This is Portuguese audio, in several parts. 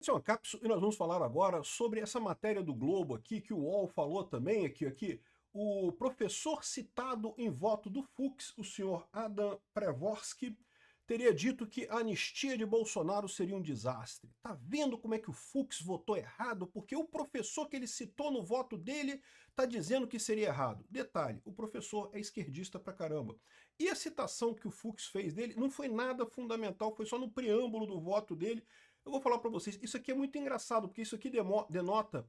Esse é uma cápsula e nós vamos falar agora sobre essa matéria do Globo aqui, que o UOL falou também aqui. O professor citado em voto do Fux, o senhor Adam Pravorsky, teria dito que a anistia de Bolsonaro seria um desastre. Tá vendo como é que o Fux votou errado? Porque o professor que ele citou no voto dele tá dizendo que seria errado. Detalhe, o professor é esquerdista pra caramba. E a citação que o Fux fez dele não foi nada fundamental, foi só no preâmbulo do voto dele. Eu vou falar para vocês, isso aqui é muito engraçado, porque isso aqui denota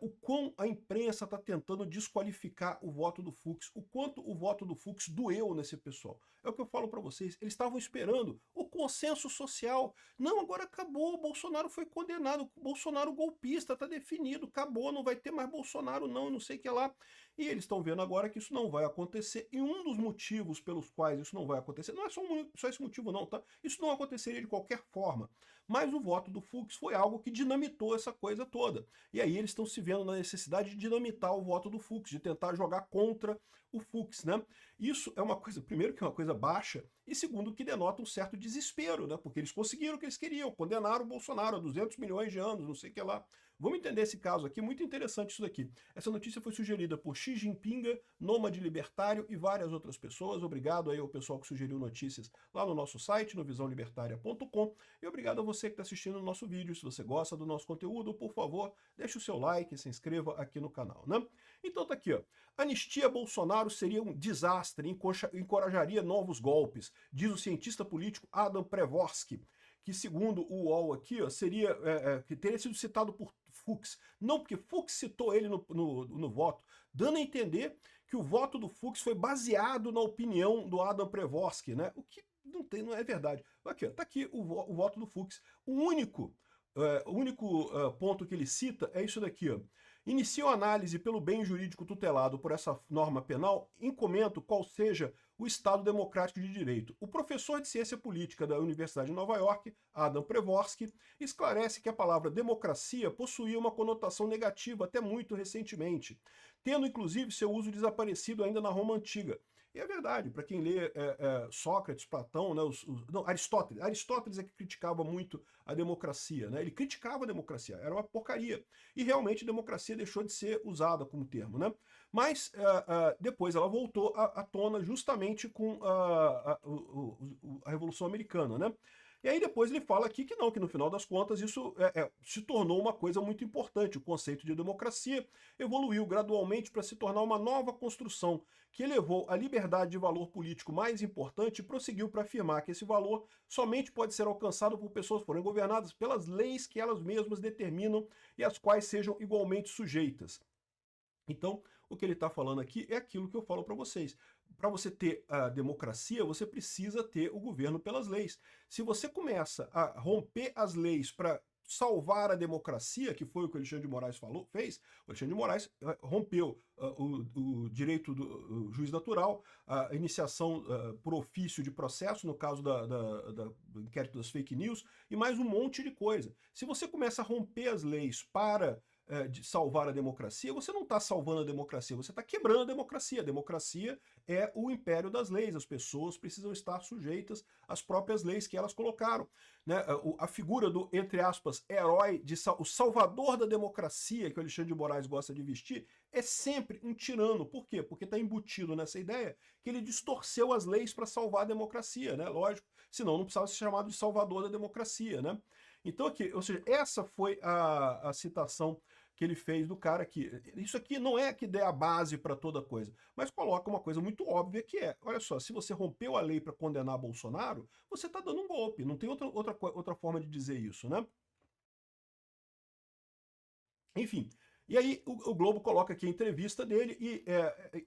o quão a imprensa está tentando desqualificar o voto do Fux, o quanto o voto do Fux doeu nesse pessoal. É o que eu falo para vocês, eles estavam esperando o consenso social. Não, agora acabou, o Bolsonaro foi condenado, o Bolsonaro golpista, está definido, acabou, não vai ter mais Bolsonaro não sei o que lá. E eles estão vendo agora que isso não vai acontecer, e um dos motivos pelos quais isso não vai acontecer, não é só esse motivo não, tá? Isso não aconteceria de qualquer forma, mas o voto do Fux foi algo que dinamitou essa coisa toda. E aí eles estão se vendo na necessidade de dinamitar o voto do Fux, de tentar jogar contra o Fux, né? Isso é uma coisa, primeiro, que é uma coisa baixa, e segundo, que denota um certo desespero, né? Porque eles conseguiram o que eles queriam, condenaram o Bolsonaro a 200 milhões de anos, não sei o que lá. Vamos entender esse caso aqui, muito interessante isso daqui. Essa notícia foi sugerida por Xi Jinping, Nômade Libertário e várias outras pessoas. Obrigado aí ao pessoal que sugeriu notícias lá no nosso site, no visãolibertaria.com, e obrigado a você que está assistindo o nosso vídeo. Se você gosta do nosso conteúdo, por favor, deixe o seu like e se inscreva aqui no canal, né? Então tá aqui, ó. Anistia Bolsonaro seria um desastre, encorajaria novos golpes, diz o cientista político Adam Pravorsky, que segundo o UOL aqui, ó, que teria sido citado por Fux. Não, porque Fux citou ele no voto, dando a entender que o voto do Fux foi baseado na opinião do Adam Pravorsky, né? O que não é verdade. Aqui, ó, tá aqui o voto do Fux. O único ponto que ele cita é isso daqui, ó. Inicio análise pelo bem jurídico tutelado por essa norma penal, incomento qual seja o Estado Democrático de Direito. O professor de Ciência Política da Universidade de Nova York, Adam Pravorsky, esclarece que a palavra democracia possuía uma conotação negativa até muito recentemente, tendo inclusive seu uso desaparecido ainda na Roma Antiga. E é verdade, para quem lê Sócrates, Platão, né, não, Aristóteles é que criticava muito a democracia, né? Ele criticava a democracia, era uma porcaria. E realmente a democracia deixou de ser usada como termo, né? Mas depois ela voltou à tona justamente com a Revolução Americana, né? E aí depois ele fala aqui que não, que no final das contas isso se tornou uma coisa muito importante. O conceito de democracia evoluiu gradualmente para se tornar uma nova construção que elevou a liberdade de valor político mais importante e prosseguiu para afirmar que esse valor somente pode ser alcançado por pessoas que forem governadas pelas leis que elas mesmas determinam e às quais sejam igualmente sujeitas. Então, o que ele está falando aqui é aquilo que eu falo para vocês. Para você ter a democracia, você precisa ter o governo pelas leis. Se você começa a romper as leis para salvar a democracia, que foi o que o Alexandre de Moraes fez, o Alexandre de Moraes rompeu o direito do juiz natural, a iniciação por ofício de processo, no caso do inquérito das fake news, e mais um monte de coisa. Se você começa a romper as leis para de salvar a democracia, você não está salvando a democracia, você está quebrando a democracia. A democracia é o império das leis, as pessoas precisam estar sujeitas às próprias leis que elas colocaram. Né? A figura do, entre aspas, herói, o salvador da democracia, que o Alexandre de Moraes gosta de vestir, é sempre um tirano. Por quê? Porque está embutido nessa ideia que ele distorceu as leis para salvar a democracia, né? Lógico, senão não precisava ser chamado de salvador da democracia, né? Então aqui, ou seja, essa foi a citação que ele fez do cara aqui. Isso aqui não é que dê a base para toda coisa, mas coloca uma coisa muito óbvia que é, olha só, se você rompeu a lei para condenar Bolsonaro, você está dando um golpe, não tem outra forma de dizer isso, né? Enfim, e aí o Globo coloca aqui a entrevista dele e,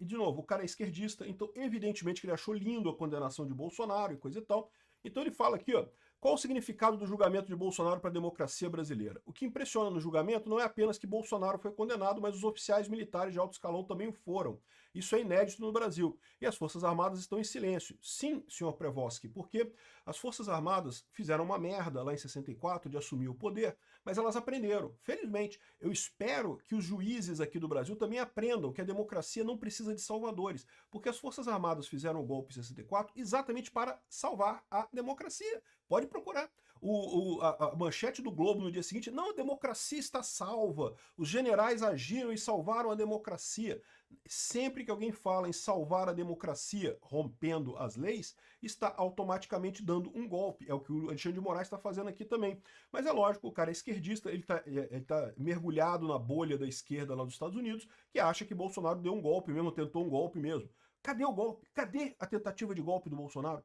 de novo, o cara é esquerdista, então evidentemente que ele achou lindo a condenação de Bolsonaro e coisa e tal. Então ele fala aqui, ó, qual o significado do julgamento de Bolsonaro para a democracia brasileira? O que impressiona no julgamento não é apenas que Bolsonaro foi condenado, mas os oficiais militares de alto escalão também o foram. Isso é inédito no Brasil. E as Forças Armadas estão em silêncio. Sim, senhor Pravorsky, porque as Forças Armadas fizeram uma merda lá em 64 de assumir o poder, mas elas aprenderam. Felizmente, eu espero que os juízes aqui do Brasil também aprendam que a democracia não precisa de salvadores, porque as Forças Armadas fizeram o golpe em 64 exatamente para salvar a democracia. Pode procurar. A manchete do Globo no dia seguinte, não, a democracia está salva, os generais agiram e salvaram a democracia. Sempre que alguém fala em salvar a democracia rompendo as leis, está automaticamente dando um golpe. É o que o Alexandre de Moraes está fazendo aqui também. Mas é lógico, o cara é esquerdista, ele tá mergulhado na bolha da esquerda lá dos Estados Unidos, que acha que Bolsonaro deu um golpe mesmo, tentou um golpe mesmo. Cadê o golpe? Cadê a tentativa de golpe do Bolsonaro?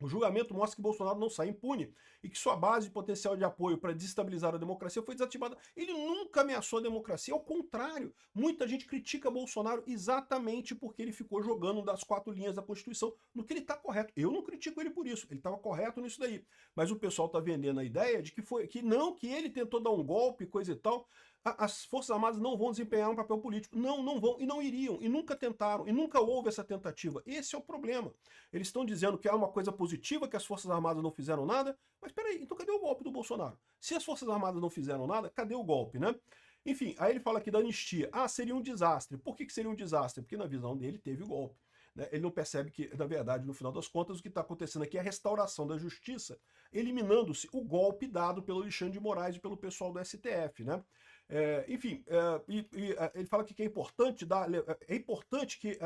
O julgamento mostra que Bolsonaro não sai impune e que sua base de potencial de apoio para desestabilizar a democracia foi desativada. Ele nunca ameaçou a democracia, ao contrário. Muita gente critica Bolsonaro exatamente porque ele ficou jogando das 4 linhas da Constituição, no que ele está correto. Eu não critico ele por isso, ele estava correto nisso daí. Mas o pessoal está vendendo a ideia de que ele tentou dar um golpe, coisa e tal. As Forças Armadas não vão desempenhar um papel político. Não vão e não iriam, e nunca tentaram, e nunca houve essa tentativa. Esse é o problema. Eles estão dizendo que é uma coisa positiva, que as Forças Armadas não fizeram nada, mas peraí, então cadê o golpe do Bolsonaro? Se as Forças Armadas não fizeram nada, cadê o golpe, né? Enfim, aí ele fala aqui da anistia. Ah, seria um desastre. Por que seria um desastre? Porque na visão dele teve o golpe. Né? Ele não percebe que, na verdade, no final das contas, o que está acontecendo aqui é a restauração da justiça, eliminando-se o golpe dado pelo Alexandre de Moraes e pelo pessoal do STF, né? Ele fala que é importante que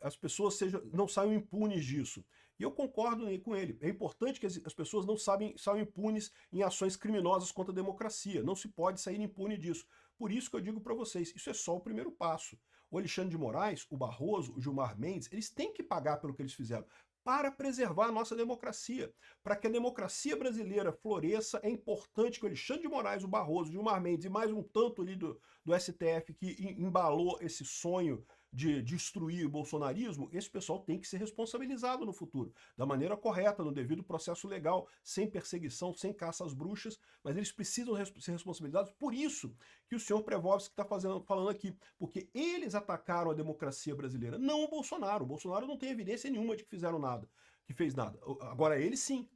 as pessoas não saiam impunes disso. E eu concordo com ele. É importante que as pessoas não saiam impunes em ações criminosas contra a democracia. Não se pode sair impune disso. Por isso que eu digo para vocês, isso é só o primeiro passo. O Alexandre de Moraes, o Barroso, o Gilmar Mendes, eles têm que pagar pelo que eles fizeram para preservar a nossa democracia. Para que a democracia brasileira floresça, é importante que o Alexandre de Moraes, o Barroso, o Gilmar Mendes e mais um tanto ali do STF que embalou esse sonho de destruir o bolsonarismo, esse pessoal tem que ser responsabilizado no futuro, da maneira correta, no devido processo legal, sem perseguição, sem caça às bruxas, mas eles precisam ser responsabilizados. Por isso que o senhor Prevovsky está falando aqui, porque eles atacaram a democracia brasileira, não o Bolsonaro. O Bolsonaro não tem evidência nenhuma de que fizeram nada. Que fez nada. Agora ele sim,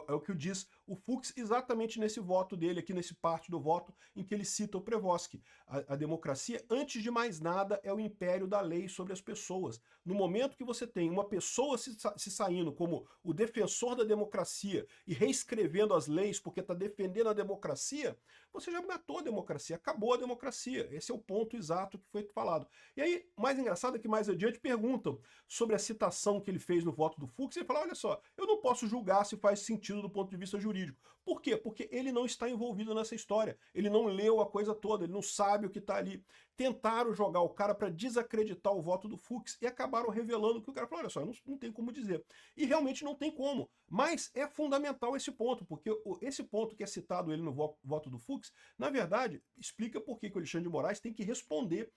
é o que diz o Fux exatamente nesse voto dele, aqui nesse parte do voto, em que ele cita o Prevosky. A democracia, antes de mais nada, é o império da lei sobre as pessoas. No momento que você tem uma pessoa se saindo como o defensor da democracia e reescrevendo as leis porque está defendendo a democracia, você já matou a democracia, acabou a democracia. Esse é o ponto exato que foi falado. E aí, mais engraçado é que mais adiante perguntam sobre a citação que ele fez no voto do Fux, e ele fala, olha só, eu não posso julgar se faz sentido do ponto de vista jurídico. Por quê? Porque ele não está envolvido nessa história, ele não leu a coisa toda, ele não sabe o que está ali. Tentaram jogar o cara para desacreditar o voto do Fux e acabaram revelando que o cara falou, olha só, não tem como dizer. E realmente não tem como, mas é fundamental esse ponto, porque esse ponto que é citado ele no voto do Fux, na verdade, explica por que o Alexandre de Moraes tem que responder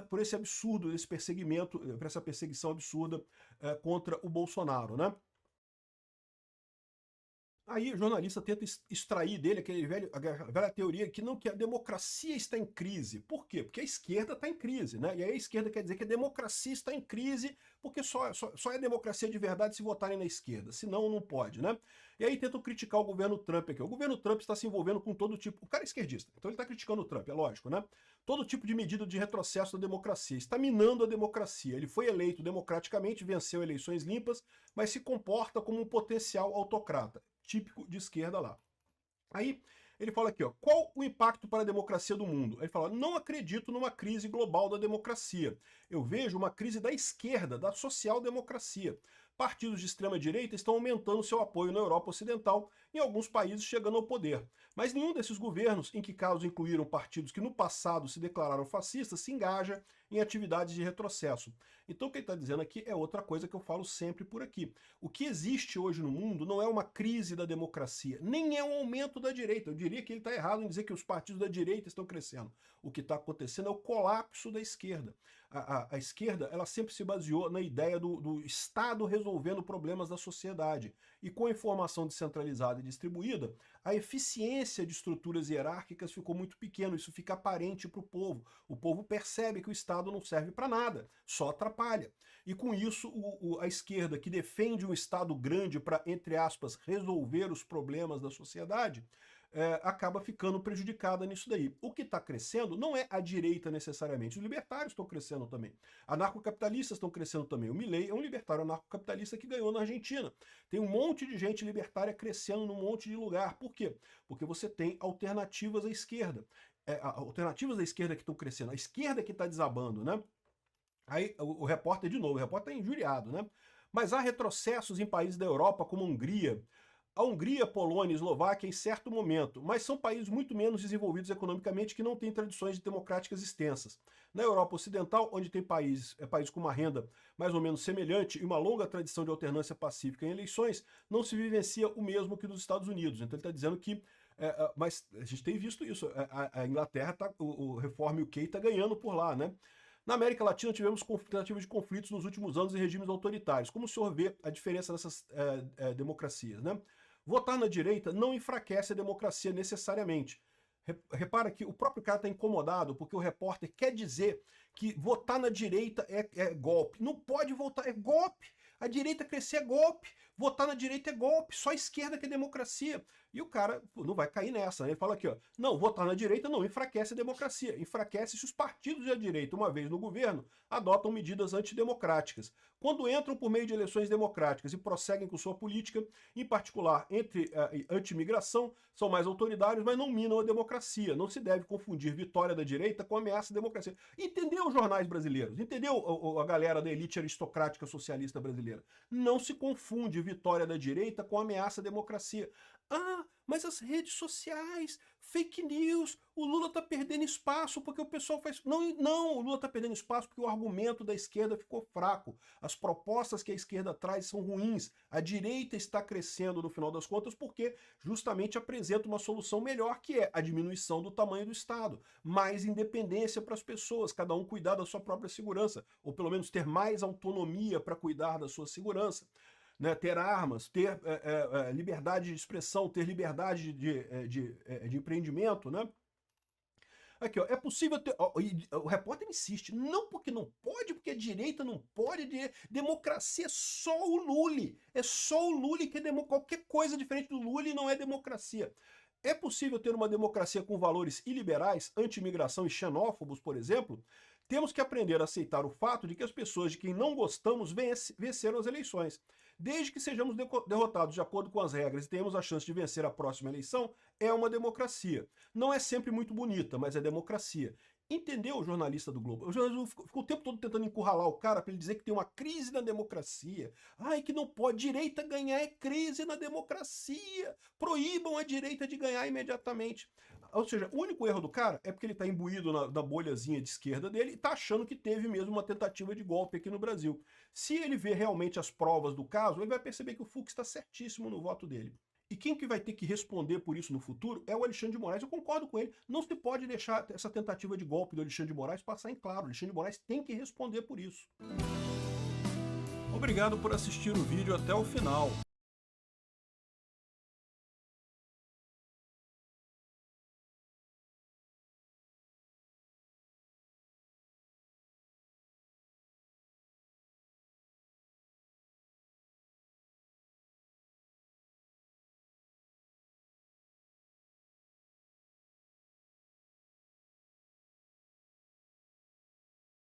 por esse absurdo, esse perseguimento, por essa perseguição absurda contra o Bolsonaro, né? Aí o jornalista tenta extrair dele a velha teoria que a democracia está em crise. Por quê? Porque a esquerda está em crise, né? E aí a esquerda quer dizer que a democracia está em crise porque só é democracia de verdade se votarem na esquerda, senão não pode, né? E aí tentam criticar o governo Trump aqui. O governo Trump está se envolvendo com todo tipo... O cara é esquerdista, então ele está criticando o Trump, é lógico, né? Todo tipo de medida de retrocesso da democracia. Está minando a democracia. Ele foi eleito democraticamente, venceu eleições limpas, mas se comporta como um potencial autocrata. Típico de esquerda lá. Aí ele fala aqui, ó, qual o impacto para a democracia do mundo? Ele fala, não acredito numa crise global da democracia. Eu vejo uma crise da esquerda, da social-democracia. Partidos de extrema-direita estão aumentando seu apoio na Europa Ocidental, em alguns países chegando ao poder. Mas nenhum desses governos, em que casos incluíram partidos que no passado se declararam fascistas, se engaja em atividades de retrocesso. Então o que ele está dizendo aqui é outra coisa que eu falo sempre por aqui. O que existe hoje no mundo não é uma crise da democracia, nem é um aumento da direita. Eu diria que ele está errado em dizer que os partidos da direita estão crescendo. O que está acontecendo é o colapso da esquerda. A esquerda, ela sempre se baseou na ideia do Estado resolvendo problemas da sociedade. E com a informação descentralizada e distribuída, a eficiência de estruturas hierárquicas ficou muito pequena. Isso fica aparente para o povo. O povo percebe que o Estado não serve para nada, só atrapalha. E com isso, a esquerda, que defende um Estado grande para, entre aspas, resolver os problemas da sociedade, acaba ficando prejudicada nisso daí. O que está crescendo não é a direita necessariamente, os libertários estão crescendo também. Anarcocapitalistas estão crescendo também. O Milei é um libertário anarcocapitalista que ganhou na Argentina. Tem um monte de gente libertária crescendo num monte de lugar. Por quê? Porque você tem alternativas à esquerda. Alternativas à esquerda que estão crescendo. A esquerda que está desabando, né? Aí o repórter, de novo, o repórter é injuriado, né? Mas há retrocessos em países da Europa, como a Hungria, Polônia e Eslováquia em certo momento, mas são países muito menos desenvolvidos economicamente que não têm tradições democráticas extensas. Na Europa Ocidental, onde tem países com uma renda mais ou menos semelhante e uma longa tradição de alternância pacífica em eleições, não se vivencia o mesmo que nos Estados Unidos. Então ele está dizendo que mas a gente tem visto isso. A Inglaterra, o Reform UK está ganhando por lá, né? Na América Latina tivemos tentativas de conflitos nos últimos anos em regimes autoritários. Como o senhor vê a diferença nessas democracias, né? Votar na direita não enfraquece a democracia necessariamente. Repara que o próprio cara está incomodado porque o repórter quer dizer que votar na direita é golpe. Não pode votar, é golpe. A direita crescer é golpe. Votar na direita é golpe. Só a esquerda que é democracia. E o cara não vai cair nessa, né? Ele fala aqui, ó, não, votar na direita não enfraquece a democracia. Enfraquece se os partidos da direita, uma vez no governo, adotam medidas antidemocráticas. Quando entram por meio de eleições democráticas e prosseguem com sua política, em particular entre anti-imigração, são mais autoritários, mas não minam a democracia. Não se deve confundir vitória da direita com ameaça à democracia. Entendeu os jornais brasileiros? Entendeu a galera da elite aristocrática socialista brasileira? Não se confunde vitória da direita com ameaça à democracia. Ah, mas as redes sociais, fake news, o Lula tá perdendo espaço porque o pessoal faz... Não, o Lula tá perdendo espaço porque o argumento da esquerda ficou fraco. As propostas que a esquerda traz são ruins. A direita está crescendo no final das contas porque justamente apresenta uma solução melhor, que é a diminuição do tamanho do Estado. Mais independência para as pessoas, cada um cuidar da sua própria segurança, ou pelo menos ter mais autonomia para cuidar da sua segurança. Né, ter armas, ter liberdade de expressão, ter liberdade de empreendimento, né? Aqui, ó, é possível ter... Ó, o repórter insiste, não porque não pode, porque a direita não pode, democracia é só o Lula. É só o Lula que é qualquer coisa diferente do Lula e não é democracia. É possível ter uma democracia com valores iliberais, anti-imigração e xenófobos, por exemplo? Temos que aprender a aceitar o fato de que as pessoas de quem não gostamos venceram as eleições. Desde que sejamos derrotados de acordo com as regras e tenhamos a chance de vencer a próxima eleição, é uma democracia. Não é sempre muito bonita, mas é democracia. Entendeu o jornalista do Globo? O jornalista ficou o tempo todo tentando encurralar o cara para ele dizer que tem uma crise na democracia. Ai, que não pode. Direita ganhar é crise na democracia. Proíbam a direita de ganhar imediatamente. Ou seja, o único erro do cara é porque ele está imbuído na bolhazinha de esquerda dele e está achando que teve mesmo uma tentativa de golpe aqui no Brasil. Se ele ver realmente as provas do caso, ele vai perceber que o Fux está certíssimo no voto dele. E quem que vai ter que responder por isso no futuro é o Alexandre de Moraes. Eu concordo com ele. Não se pode deixar essa tentativa de golpe do Alexandre de Moraes passar em claro. O Alexandre de Moraes tem que responder por isso. Obrigado por assistir o vídeo até o final.